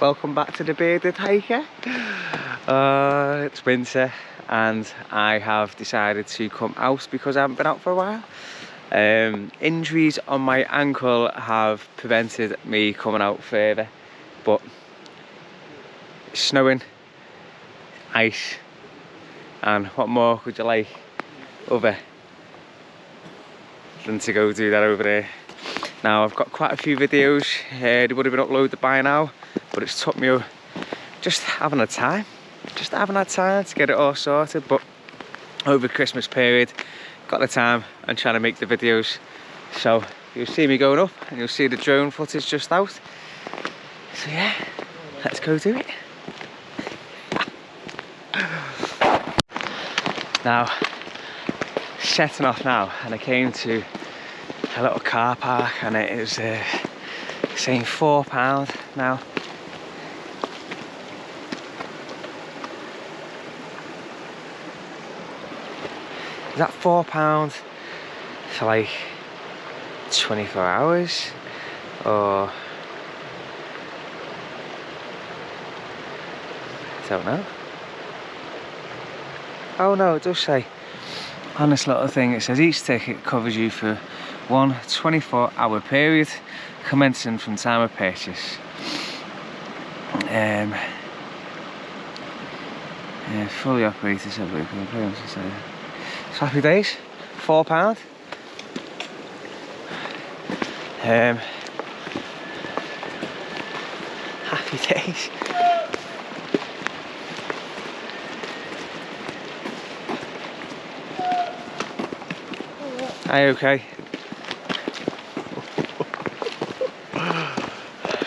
Welcome back to the Bearded Hiker. It's winter and I have decided to come out because I haven't been out for a while. Injuries on my ankle have prevented me coming out further, but it's snowing, ice, and what more could you like other than to go do that over there. Now I've got quite a few videos, they would have been uploaded by now, but it's took me just having a time to get it all sorted. But over the Christmas period, got the time and trying to make the videos. So you'll see me going up and you'll see the drone footage just out. So yeah, let's go do it. Now, setting off now, and I came to a little car park and it was saying £4 now. Is that £4 for like 24 hours or I don't know. Oh no, it does say on this little thing, it says each ticket covers you for one 24-hour period commencing from time of purchase. Fully operated, so happy days, £4. Happy days. Are you okay?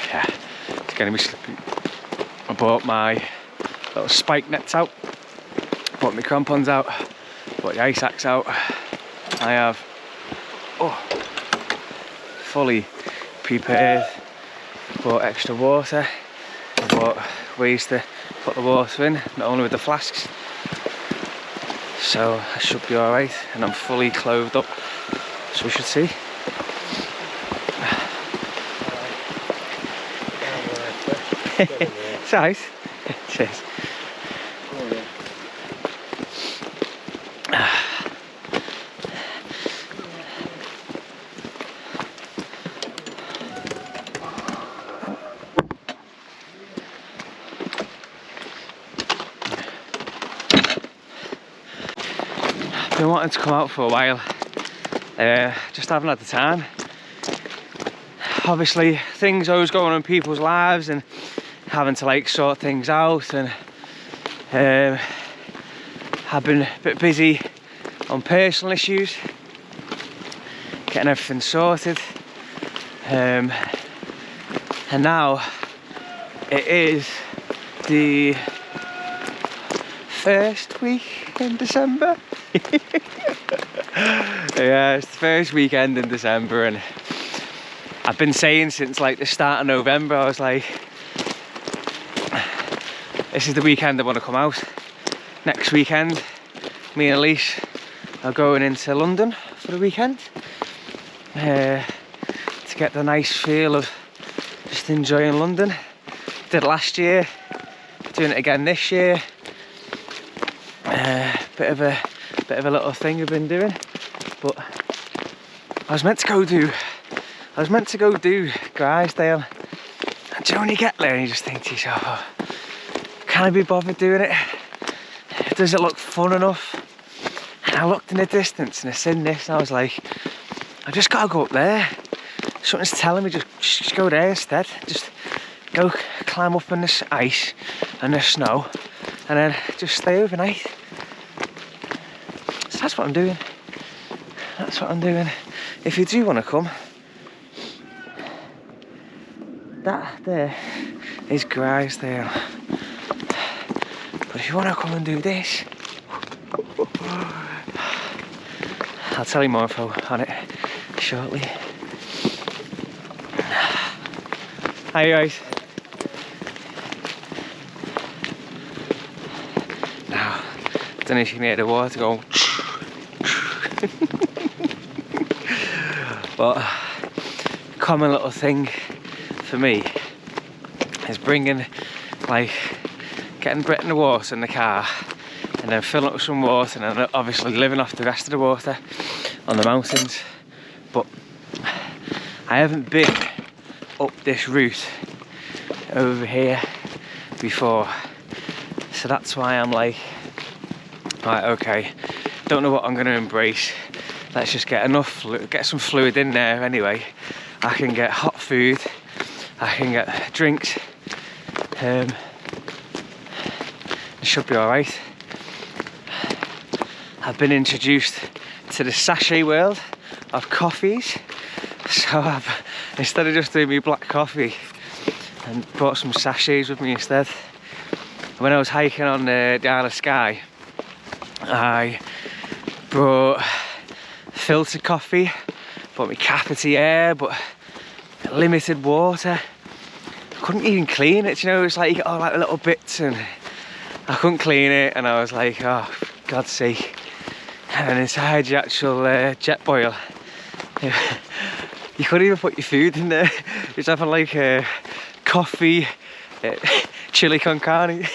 Yeah, it's getting me slippy. I bought my little spike nets out, bought my crampons out, bought the Haystacks out. I have fully prepared, bought extra water, I bought ways to put the water in, not only with the flasks, so I should be alright, and I'm fully clothed up, so we should see. It's nice. Cheers. Been wanting to come out for a while, just haven't had the time. Obviously things always going on in people's lives and having to like sort things out, and I've been a bit busy on personal issues, getting everything sorted, and now it is the first week in December. Yeah, it's the first weekend in December, and I've been saying since like the start of November, I was like, this is the weekend I want to come out. Next weekend, me and Elise are going into London for the weekend, to get the nice feel of just enjoying London. Did last year, doing it again this year. Bit of a little thing I've been doing, but I was meant to go do Grisdale, and you only get there and you just think to yourself, oh, can I be bothered doing it? Does it look fun enough? And I looked in the distance and I seen this and I was like, I just gotta go up there. Something's telling me just go there instead. Just go climb up in this ice and the snow and then just stay overnight. So that's what I'm doing. That's what I'm doing. If you do want to come, that there is Grisdale. But if you want to come and do this, I'll tell you more info on it shortly. Hi guys. Now, I don't know if you can hear the water going. But common little thing for me is bringing, like, getting Brett in the water in the car, and then filling up with some water, and then obviously living off the rest of the water on the mountains. But I haven't been up this route over here before, so that's why I'm like, right, okay, don't know what I'm going to embrace. Let's just get some fluid in there anyway. I can get hot food, I can get drinks, it should be alright. I've been introduced to the sachet world of coffees, so instead of just doing me black coffee, and brought some sachets with me instead. When I was hiking on the Isle of Skye, I brought filtered coffee, bought me cafetiere, but limited water. I couldn't even clean it, you know, it's like you get all like little bits and I couldn't clean it, and I was like, oh, for God's sake. And then inside the actual jet boil, you couldn't even put your food in there. It's having like coffee, chili con carne.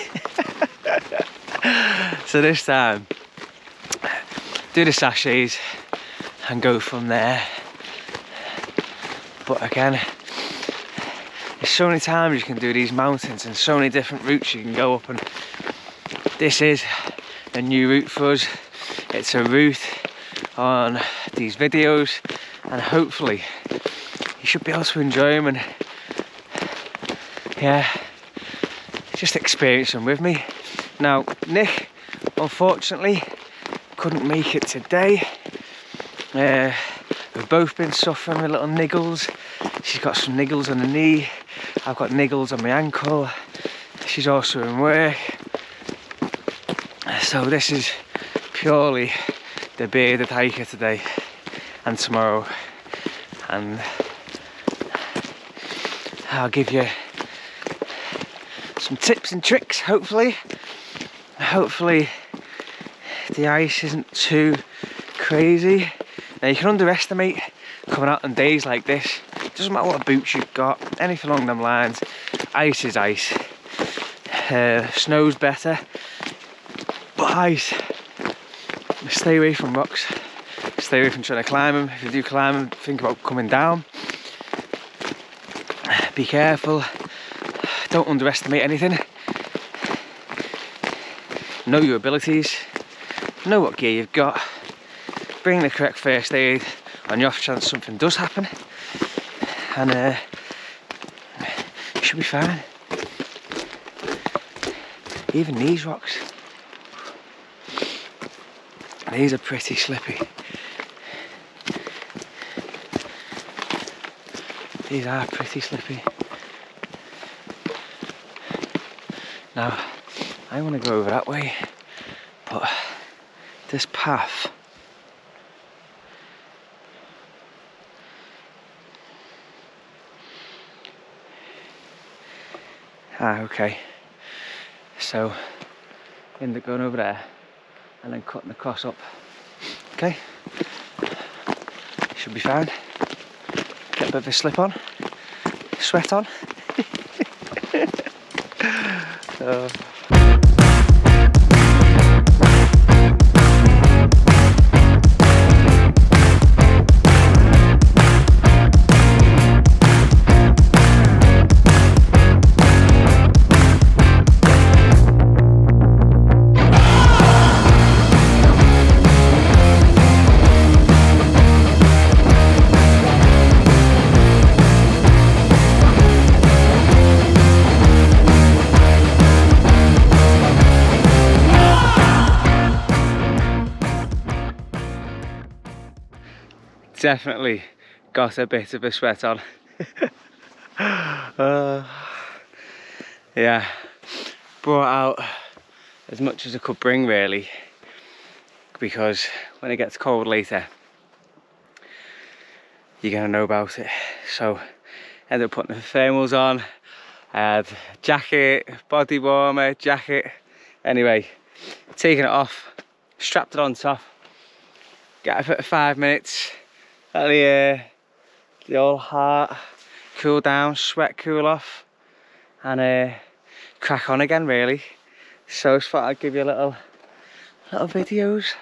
So this time, do the sachets and go from there. But again, there's so many times you can do these mountains and so many different routes you can go up, and this is a new route for us. It's a route on these videos, and hopefully you should be able to enjoy them, and yeah, just experience them with me. Now, Nick, unfortunately, couldn't make it today. We've both been suffering with little niggles. She's got some niggles on the knee, I've got niggles on my ankle. She's also in work. So this is purely the bearded hiker today and tomorrow, and I'll give you some tips and tricks, hopefully the ice isn't too crazy. Now, you can underestimate coming out on days like this. It doesn't matter what boots you've got, anything along them lines. Ice is ice. Snow's better, but ice, stay away from rocks, stay away from trying to climb them. If you do climb them, think about coming down. Be careful, don't underestimate anything. Know your abilities, know what gear you've got, bring the correct first aid on the off chance something does happen, and you should be fine. Even these rocks, these are pretty slippy. These are pretty slippy. Now, I want to go over that way, but this path, okay, so end up going over there and then cutting across up. Okay, should be fine. Get a bit of a slip on, sweat on. Definitely got a bit of a sweat on. Yeah, brought out as much as I could bring really, because when it gets cold later you're gonna know about it. So ended up putting the thermals on. I had jacket, body warmer, jacket. Anyway, taking it off, strapped it on top, got it for 5 minutes. Let the old heart cool down, sweat cool off, and crack on again really. So I just thought I'd give you a little videos.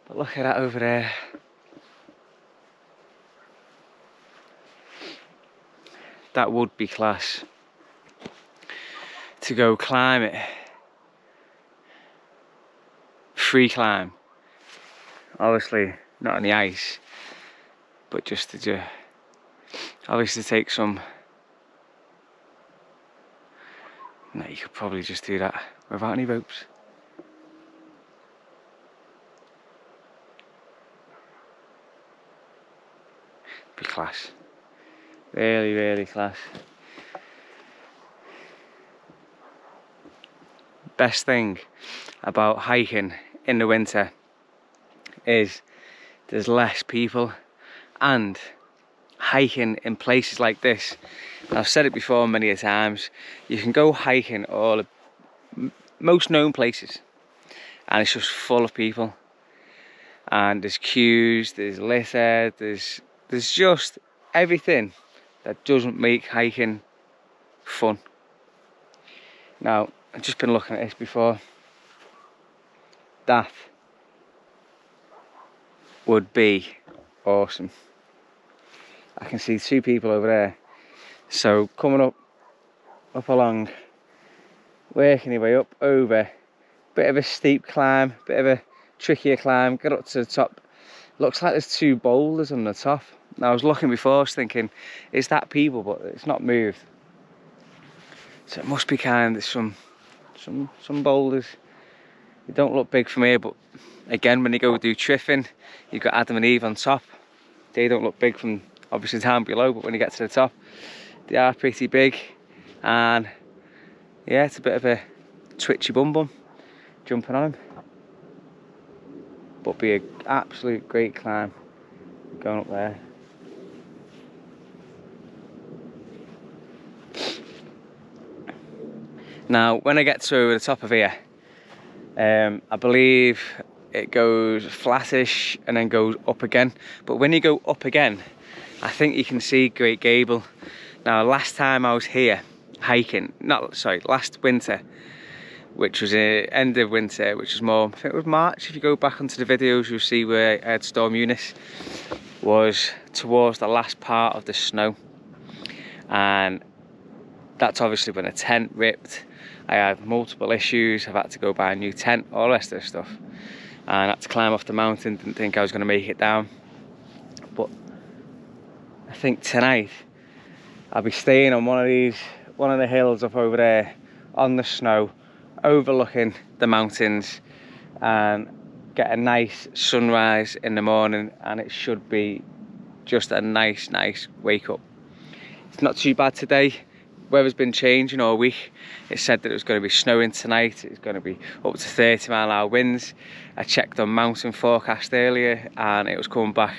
But look at that over there. That would be class to go climb it. Free climb. Obviously not on the ice, but just to obviously take some. No, you could probably just do that without any ropes. Be class. Really, really class. Best thing about hiking in the winter is there's less people, and hiking in places like this, I've said it before many a times, you can go hiking all the most known places and it's just full of people, and there's queues, there's litter, there's just everything that doesn't make hiking fun. Now, I've just been looking at this before. That would be awesome. I can see 2 people over there. So coming up along, working your way up over, bit of a steep climb, bit of a trickier climb, get up to the top. Looks like there's 2 boulders on the top. Now I was looking before, I was thinking, is that people? But it's not moved. So it must be kind of some boulders. They don't look big from here, but again, when you go do triffing, you've got Adam and Eve on top. They don't look big from obviously down below, but when you get to the top, they are pretty big. And yeah, it's a bit of a twitchy bum jumping on them, but be an absolute great climb going up there. Now, when I get to the top of here, I believe it goes flattish and then goes up again. But when you go up again, I think you can see Great Gable. Now, last time I was here hiking, last winter, which was end of winter, which was more, I think it was March. If you go back onto the videos, you'll see where I had Storm Eunice, was towards the last part of the snow. And that's obviously when a tent ripped. I had multiple issues. I've had to go buy a new tent, all the rest of this stuff. And I had to climb off the mountain, didn't think I was going to make it down. But I think tonight I'll be staying on one of the hills up over there on the snow, overlooking the mountains, and get a nice sunrise in the morning, and it should be just a nice wake up. It's not too bad today. Weather's been changing all week. It said that it was going to be snowing tonight. It's going to be up to 30-mile-an-hour winds. I checked on mountain forecast earlier and it was coming back.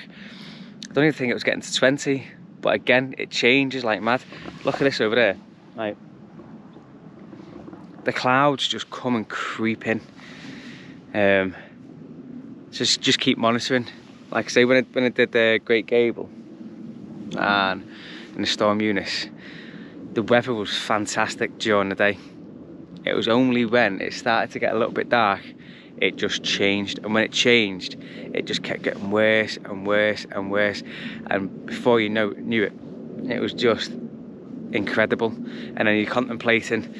I don't even think it was getting to 20, but again, it changes like mad. Look at this over there. Like, the clouds just come and creep in. Just keep monitoring. Like I say, when I did the Great Gable and in the Storm Eunice, the weather was fantastic during the day. It was only when it started to get a little bit dark, it just changed. And when it changed, it just kept getting worse and worse and worse. And before you knew it, it was just incredible. And then you're contemplating,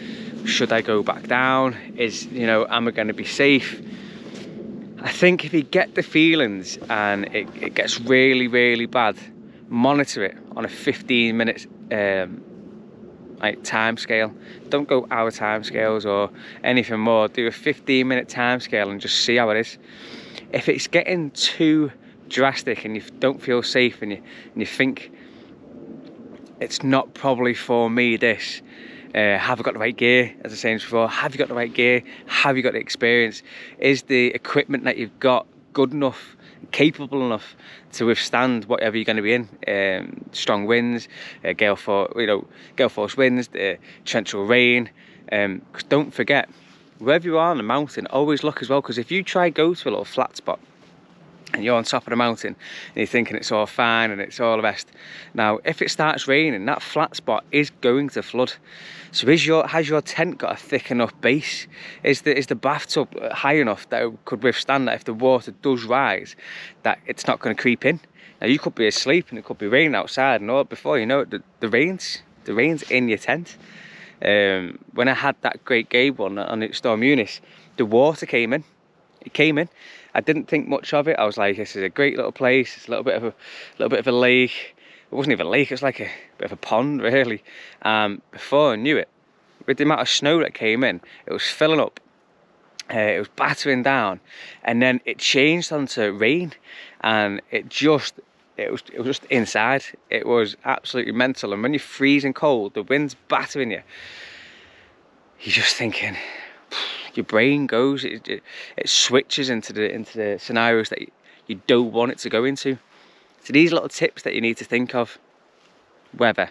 should I go back down? Am I going to be safe? I think if you get the feelings and it gets really, really bad, monitor it on a 15-minute time scale. Don't go hour time scales or anything more. Do a 15-minute time scale and just see how it is. If it's getting too drastic and you don't feel safe and you think it's not probably for me, this, have I got the right gear? As I was saying before, have you got the right gear? Have you got the experience? Is the equipment that you've got good enough, capable enough to withstand whatever you're going to be in? Strong winds, gale force winds, torrential rain. Because don't forget, wherever you are on the mountain, always look as well, because if you try go to a little flat spot and you're on top of the mountain and you're thinking it's all fine and it's all the best. Now, if it starts raining, that flat spot is going to flood. So has your tent got a thick enough base? Is the bathtub high enough that it could withstand that if the water does rise, that it's not going to creep in? Now, you could be asleep and it could be raining outside, and all before you know it, the rain's in your tent. When I had that Great Gabe one on Storm Eunice, the water came in. It came in. I didn't think much of it. I was like, this is a great little place. It's a little bit of a lake. It wasn't even a lake. It was like a bit of a pond, really. Before I knew it, with the amount of snow that came in, it was filling up. It was battering down, and then it changed onto rain, and it was just inside. It was absolutely mental. And when you're freezing cold, the wind's battering you. You're just thinking. Your brain goes, it switches into the scenarios that you don't want it to go into. So these little tips that you need to think of: weather,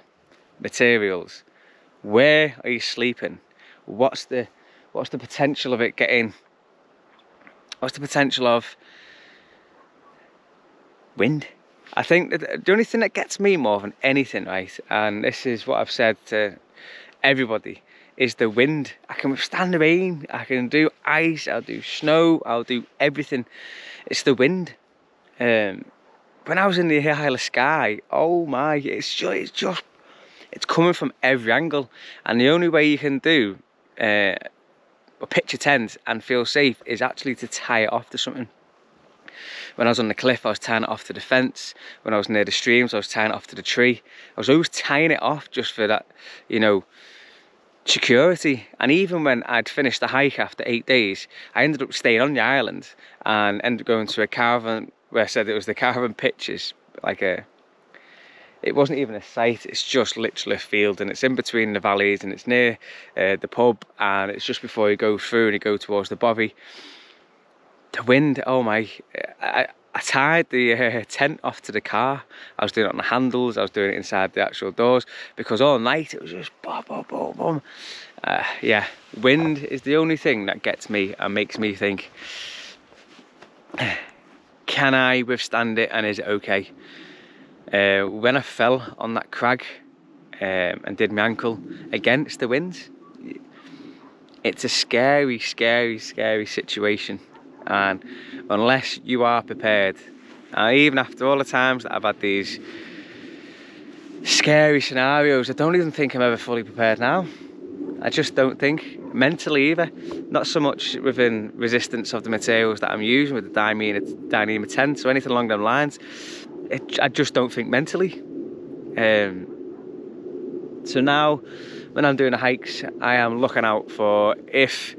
materials, where are you sleeping, what's the potential of it getting, what's the potential of wind. I think that the only thing that gets me more than anything, right, and this is what I've said to everybody, is the wind. I can withstand the rain, I can do ice, I'll do snow, I'll do everything. It's the wind. When I was in the Isle of Skye, oh my, it's coming from every angle, and the only way you can do pitch a tent and feel safe is actually to tie it off to something. When I was on the cliff, I was tying it off to the fence. When I was near the streams, I was tying it off to the tree. I was always tying it off just for that, you know, security. And even when I'd finished the hike after 8 days, I ended up staying on the island and ended up going to a caravan where I said it was the caravan pitches, it wasn't even a site, it's just literally a field, and it's in between the valleys, and it's near the pub, and it's just before you go through and you go towards the bovey. The wind, oh my, I tied the tent off to the car. I was doing it on the handles, I was doing it inside the actual doors, because all night it was just boom, boom, boom, boom. Yeah, wind is the only thing that gets me and makes me think, can I withstand it, and is it okay? When I fell on that crag and did my ankle, against the wind, it's a scary, scary, scary situation. And unless you are prepared, even after all the times that I've had these scary scenarios, I don't even think I'm ever fully prepared now. I just don't think, mentally either. Not so much within resistance of the materials that I'm using with the Dyneema tent or anything along those lines. I just don't think mentally. So now, when I'm doing the hikes, I am looking out for if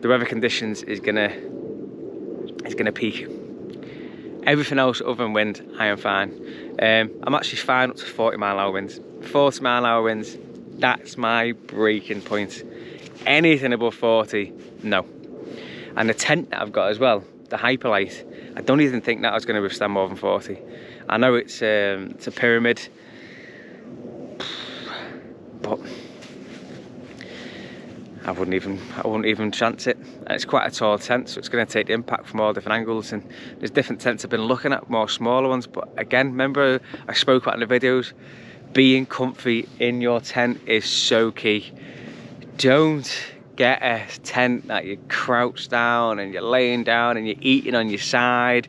the weather conditions is gonna peak. Everything else other than wind, I am fine. I'm actually fine up to 40-mile-an-hour winds. 40-mile-an-hour winds, that's my breaking point. Anything above 40, no. And the tent that I've got as well, the Hyperlight, I don't even think that was going to withstand more than 40. I know it's a pyramid, but I wouldn't even chance it. And it's quite a tall tent, so it's going to take the impact from all different angles. And there's different tents I've been looking at, more smaller ones. But again, remember I spoke about in the videos, being comfy in your tent is so key. Don't get a tent that you crouch down and you're laying down and you're eating on your side,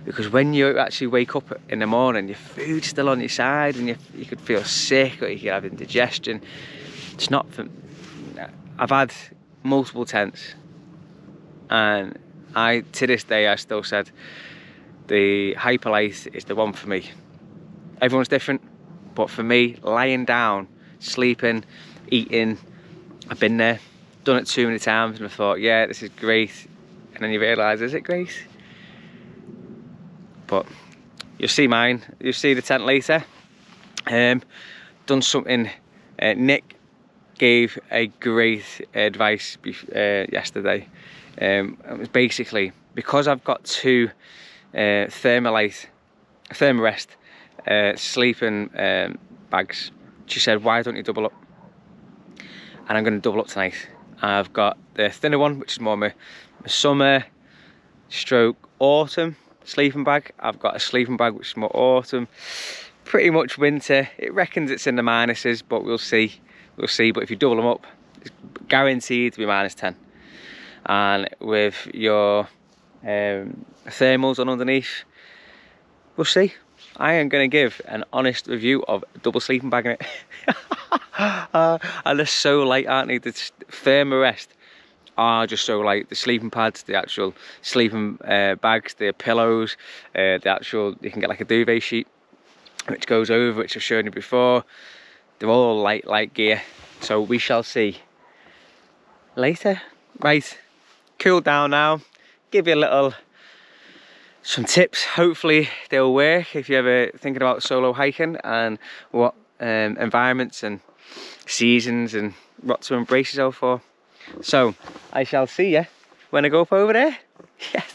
because when you actually wake up in the morning, your food's still on your side, and you could feel sick, or you could have indigestion. It's not for... I've had multiple tents, and to this day I still said the Hyperlight is the one for me. Everyone's different, but for me, lying down, sleeping, eating, I've been there, done it too many times, and I thought, yeah, this is great, and then you realise, is it great? But you'll see mine, you'll see the tent later. Done something, Nick gave a great advice yesterday. It was basically, because I've got two Thermarest sleeping bags, she said, why don't you double up? And I'm going to double up tonight. I've got the thinner one, which is more my summer stroke autumn sleeping bag. I've got a sleeping bag which is more autumn, pretty much winter. It reckons it's in the minuses, but we'll see. We'll see. But if you double them up, it's guaranteed to be -10. And with your thermals on underneath, we'll see. I am going to give an honest review of double sleeping bag in it. And they're so light, aren't they? The Thermarest are just so light. The sleeping pads, the actual sleeping bags, the pillows, the actual, you can get like a duvet sheet which goes over, which I've shown you before. They're all light gear. So we shall see later. Right, cool down now. Give you some tips. Hopefully they'll work if you're ever thinking about solo hiking and what environments and seasons and what to embrace yourself for. So I shall see you when I go up over there. Yes.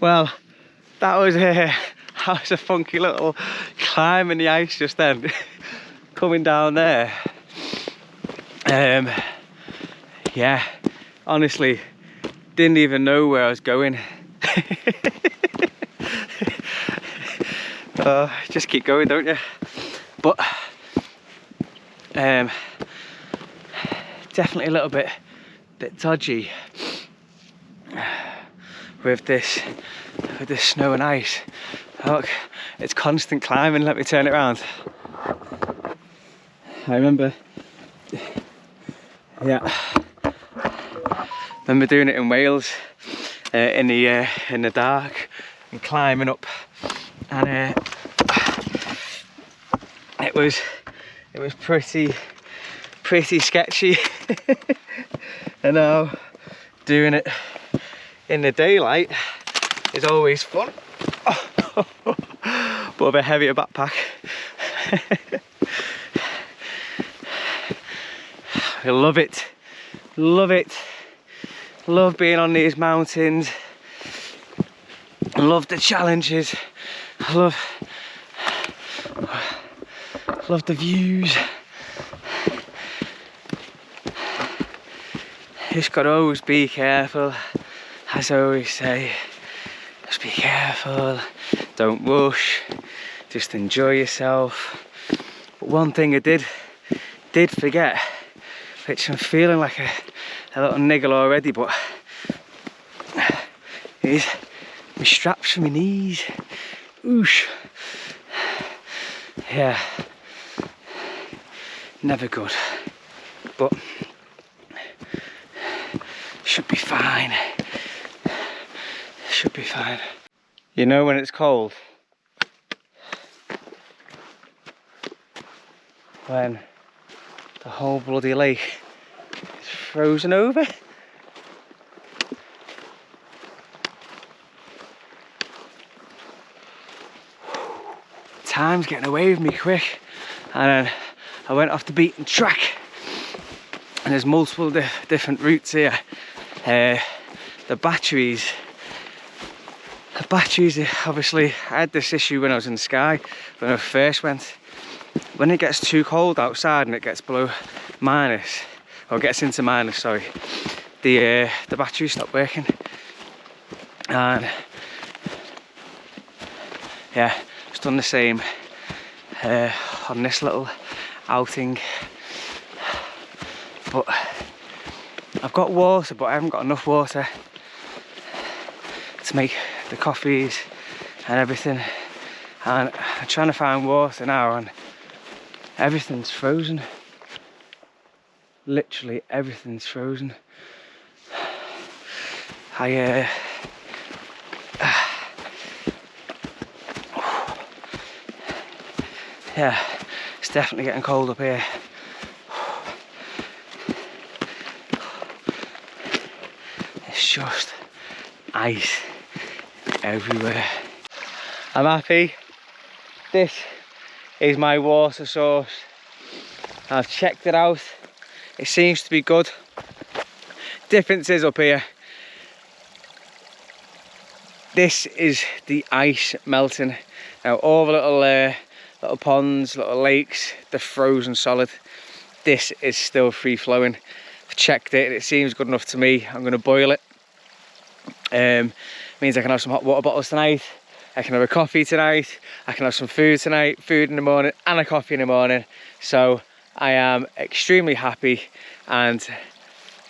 Well, that was a funky little climb in the ice just then. Coming down there. Yeah, honestly, didn't even know where I was going. Just keep going, don't you? But definitely a little bit dodgy with this snow and ice. Look, it's constant climbing. Let me turn it around. I remember doing it in Wales in the dark and climbing up, and it was pretty sketchy. And now doing it in the daylight is always fun. But a bit heavier backpack. I love it. Love it. Love being on these mountains. I love the challenges. I love the views. Just gotta always be careful, as I always say. Just be careful, don't rush, just enjoy yourself. But one thing I did forget, which I'm feeling like a little niggle already, but is my straps for my knees. Oosh. Yeah, never good, but should be fine. Should be fine. You know when it's cold? When the whole bloody lake is frozen over. Time's getting away with me quick, and then I went off the beaten track, and there's multiple different routes here. The batteries, obviously, I had this issue when I was in the sky, when I first went. When it gets too cold outside and it gets below minus, or gets into minus, sorry, the batteries stop working. And yeah, just done the same on this little outing. But I've got water, but I haven't got enough water to make the coffees and everything. And I'm trying to find water now, and everything's frozen. Literally everything's frozen. Yeah, it's definitely getting cold up here. It's just ice everywhere. I'm happy. This is my water source. I've checked it out. It seems to be good. Difference is up here. This is the ice melting. Now all the little ponds, little lakes, they're frozen solid. This is still free flowing. I've checked it and it seems good enough to me. I'm going to boil it. Means I can have some hot water bottles tonight. I can have a coffee tonight. I can have some food tonight, food in the morning and a coffee in the morning. So I am extremely happy, and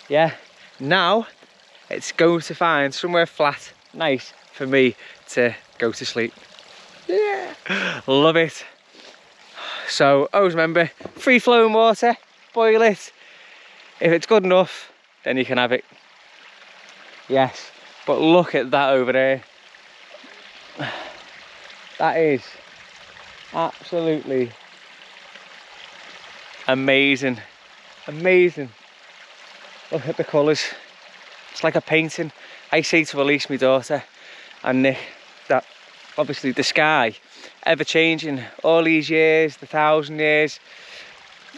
yeah, now it's going to find somewhere flat, nice for me to go to sleep. Yeah, love it. So always remember, free flowing water, boil it. If it's good enough, then you can have it. Yes, but look at that over there. That is absolutely amazing. Amazing. Look at the colours. It's like a painting. I say to Elise, my daughter, and Nick, that obviously the sky, ever changing, all these years, the 1,000 years,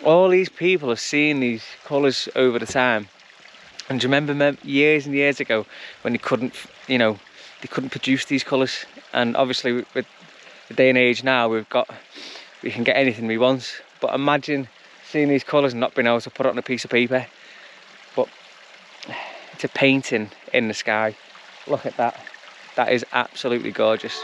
all these people have seen these colours over the time. And do you remember years and years ago when they couldn't, you know, they couldn't produce these colours? And obviously with the day and age now, we can get anything we want. But imagine seeing these colours and not being able to put it on a piece of paper. But it's a painting in the sky. Look at that. That is absolutely gorgeous.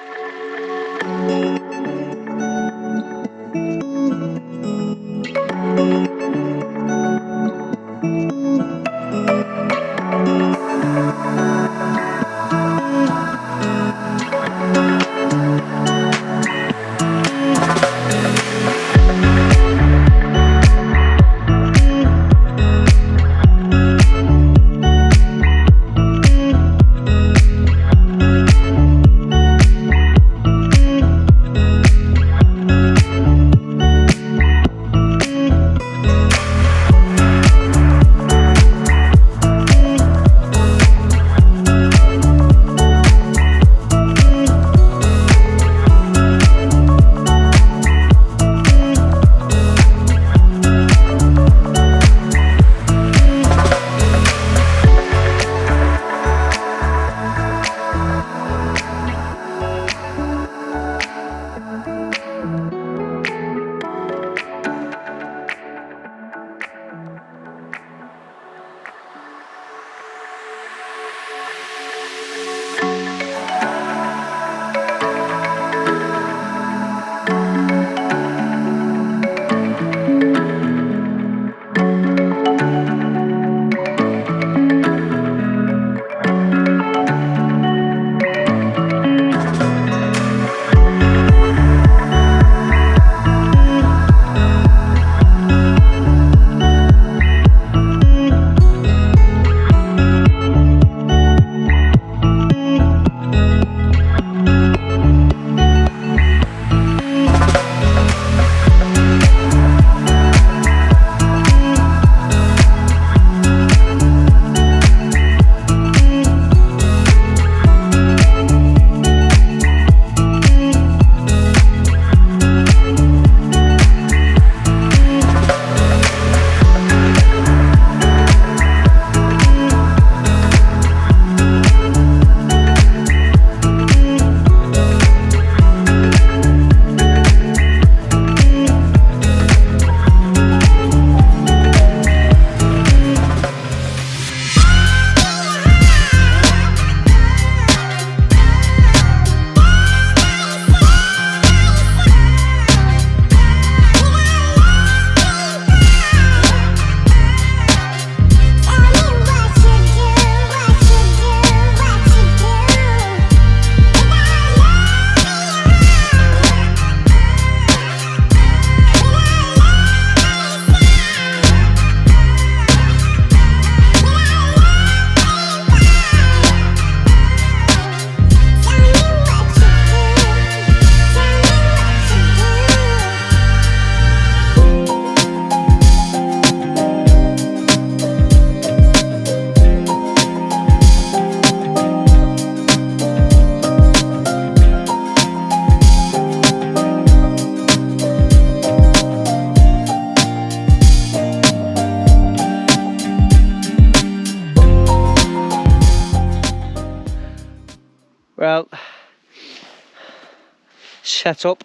set up.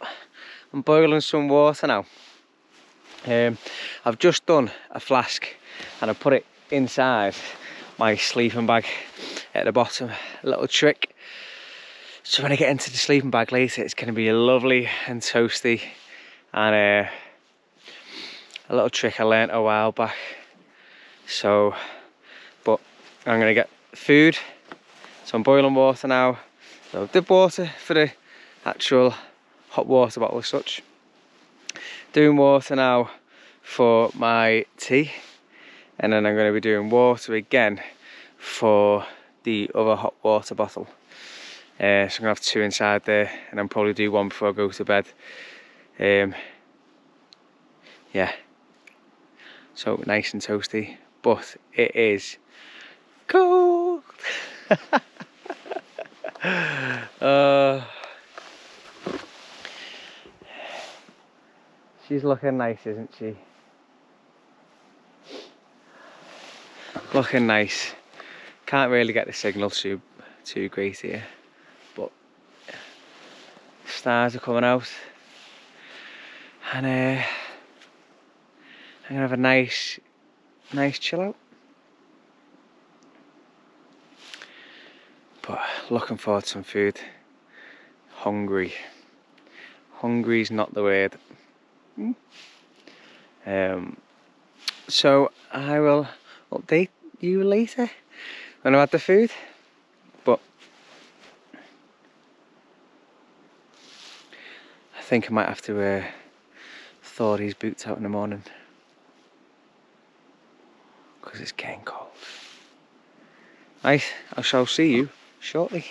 I'm boiling some water now. I've just done a flask and I put it inside my sleeping bag at the bottom. A little trick. So when I get into the sleeping bag later, it's going to be lovely and toasty. And a little trick I learnt a while back. So, but I'm going to get food. So I'm boiling water now. So dip water for the actual hot water bottle as such. Doing water now for my tea. And then I'm going to be doing water again for the other hot water bottle. So I'm going to have 2 inside there, and then probably do 1 before I go to bed. Yeah. So nice and toasty, but it is cold. She's looking nice, isn't she? Looking nice. Can't really get the signal too great here, but stars are coming out, and I'm gonna have a nice chill out. But looking forward to some food. Hungry. Hungry's not the word. So I will update you later when I've had the food. But I think I might have to thaw these boots out in the morning, because it's getting cold. Right, I shall see you shortly.